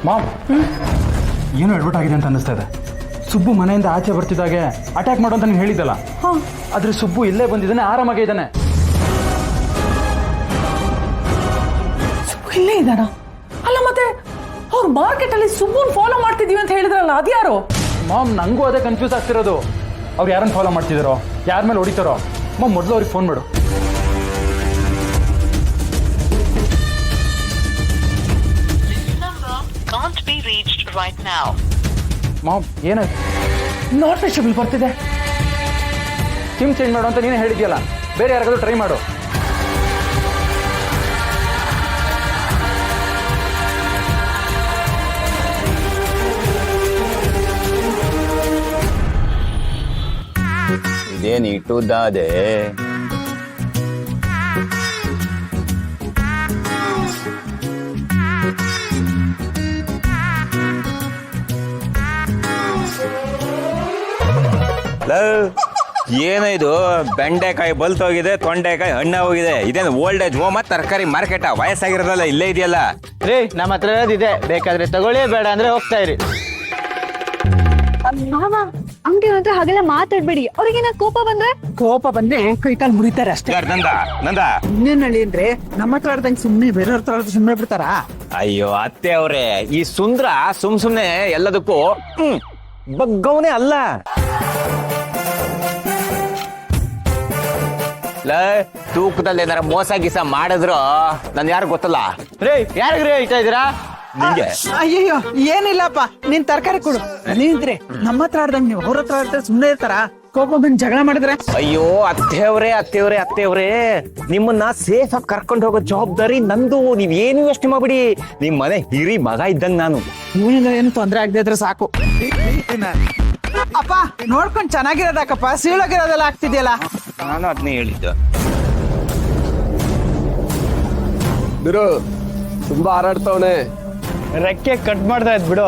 Ma'am ಏನೋ ಎಡ್ವರ್ಟ್ ಆಗಿದೆ ಅಂತ ಅನ್ನಿಸ್ತಾ ಇದೆ. ಸುಬ್ಬು ಮನೆಯಿಂದ ಆಚೆ ಬರ್ತಿದ್ದಾಗೆ ಅಟ್ಯಾಕ್ ಮಾಡು ಅಂತ ನೀನು ಹೇಳಿದ್ದಲ್ಲ, ಆದ್ರೆ ಸುಬ್ಬು ಇಲ್ಲೇ ಬಂದಿದ್ದಾನೆ, ಆರಾಮಾಗೇ ಇದ್ದಾನೆ. ಸುಬ್ಬು ಇಲ್ಲೇ ಇದ್ದಾನ? ಅಲ್ಲ ಮತ್ತೆ ಅವ್ರು ಮಾರ್ಕೆಟ್ ಅಲ್ಲಿ ಸುಬ್ಬುನ್ ಫಾಲೋ ಮಾಡ್ತಿದೀವಿ ಅಂತ ಹೇಳಿದ್ರಲ್ಲ, ಅದ್ಯಾರು? ಮಾಮ್ ನಂಗೂ ಅದೇ ಕನ್ಫ್ಯೂಸ್ ಆಗ್ತಿರೋದು. ಅವ್ರು ಯಾರನ್ನ ಫಾಲೋ ಮಾಡ್ತಿದಾರೋ, ಯಾರ ಮೇಲೆ ಹೊಡಿತಾರೋ. ಮಾಮ್ ಮೊದಲು ಅವ್ರಿಗೆ ಫೋನ್ ಮಾಡು. Can't be reached right now. Mom ಏನಾಯ್ತು? ನಾಟ್ ರೀಚಬಲ್ ಬರ್ತಿದೆ. ಸಿಮ್ ಚೇಂಜ್ ಮಾಡು ಅಂತ ನೀನೇ ಹೇಳಿದ್ಯಲ್ಲ, ಬೇರೆ ಯಾರಿಗಾದ್ರೂ ಟ್ರೈ ಮಾಡು. ಇದೇನು ಇಟ್ಟುದಾದೆ? ಏನೋ ಇದು, ಬೆಂಡೆಕಾಯಿ ಬಲ್ತೋಗಿದೆ, ತೊಂಡೆಕಾಯಿ ಹಣ್ಣ ಹೋಗಿದೆ. ಇದೇನು ಓಲ್ಡ್ ಏಜ್ ಹೋಮ್ ತರಕಾರಿ ಮಾರ್ಕೆಟ್? ವಯಸ್ಸಾಗಿರೋದಲ್ಲ ಇಲ್ಲೇ ಇದೆಯಲ್ಲ. ರೀ, ನಮ್ಮ ಹತ್ರ ಇರೋದಿದೆ, ಬೇಕಾದ್ರೆ ತಗೊಳ್ಳಿ, ಬೇಡ ಅಂದ್ರೆ ಹೋಗ್ತಾ ಇರಿ. ಮಾವ, ಅಂಗಡಿ ಹತ್ರ ಹಾಗೆಲ್ಲ ಮಾತಾಡ್ಬೇಡಿ. ಅವ್ರಿಗೇನ ಕೋಪ ಬಂದ್ರೆ ಕೈಕಾಲ್ ಮುರಿತಾರೆ ಅಷ್ಟೇ. ನಂದ ಇನ್ನೇನ್ ಹೇಳಿ ಅಂದ್ರೆ, ನಮ್ಮ ಹತ್ರ ಆಡ್ದಂಗೆ ಸುಮ್ನೆ ಬೇರೆಯವ್ರ ಹತ್ರ ಸುಮ್ನೆ ಬಿಡ್ತಾರ? ಅಯ್ಯೋ ಅತ್ತೆ ಅವ್ರೆ, ಈ ಸುಂದ್ರ ಸುಮ್ನೆ ಎಲ್ಲದಕ್ಕೂ ಬಗ್ಗವನೇ ಅಲ್ಲ. ತೂಕದಲ್ಲಿ ಏನಾರ ಮೋಸ ಗೀಸ ಮಾಡಿದ್ರು ನನ್ ಯಾರು ಗೊತ್ತಲ್ಲ. ರೀ, ಯಾರಿಗ್ರಿ ಹೇಳ್ತಾ ಇದೀರಾ? ನಿಂಗೆ ಅಯ್ಯಯ್ಯೋ, ಏನಿಲ್ಲಪ್ಪ, ನೀನ್ ತರಕಾರಿ ಕೊಡು. ನೀನ್ರಿ ನಮ್ಮ ಹತ್ರ ಆಡ್ದಂಗ್ ನೀವು ಅವ್ರ ಹತ್ರ ಆಡ್ತಾರೆ ಸುಮ್ನೆ ಇರ್ತಾರ? ಕೋಪ ಬಂದು ಜಗಳ ಮಾಡಿದ್ರೆ? ಅಯ್ಯೋ ಅತ್ತೆಯವ್ರೆ, ನಿಮ್ಮನ್ನ ಸೇಫ್ ಆಗಿ ಕರ್ಕೊಂಡು ಹೋಗೋ ಜವಾಬ್ದಾರಿ ನಂದು. ನೀವ್ ಏನು ಯೋಚನೆ ಮಾಡ್ಬಿಡಿ, ನಿಮ್ ಮನೆ ಹಿರಿ ಮಗ ಇದ್ದಂಗ ನಾನು. ಇವನಿಂದ ಏನು ತೊಂದ್ರೆ ಆಗದೆ ಇದ್ರೆ ಸಾಕು. ಅಪ್ಪ ನೋಡ್ಕೊಂಡ್ ಚೆನ್ನಾಗಿರೋದಾಕಪ್ಪ, ಸೀಳೋಗಿರೋದೆಲ್ಲ ಆಗ್ತಿದ್ಯಲ್ಲ. ನಾನು ಅದನ್ನೇ ಹೇಳಿದ್ದು. ಬಿಡು, ತುಂಬಾ ಹಾರಾಡ್ತವನೆ. ರೆಕ್ಕೆ ಕಟ್ ಮಾಡ್ತಾ ಇದ್ ಬಿಡು.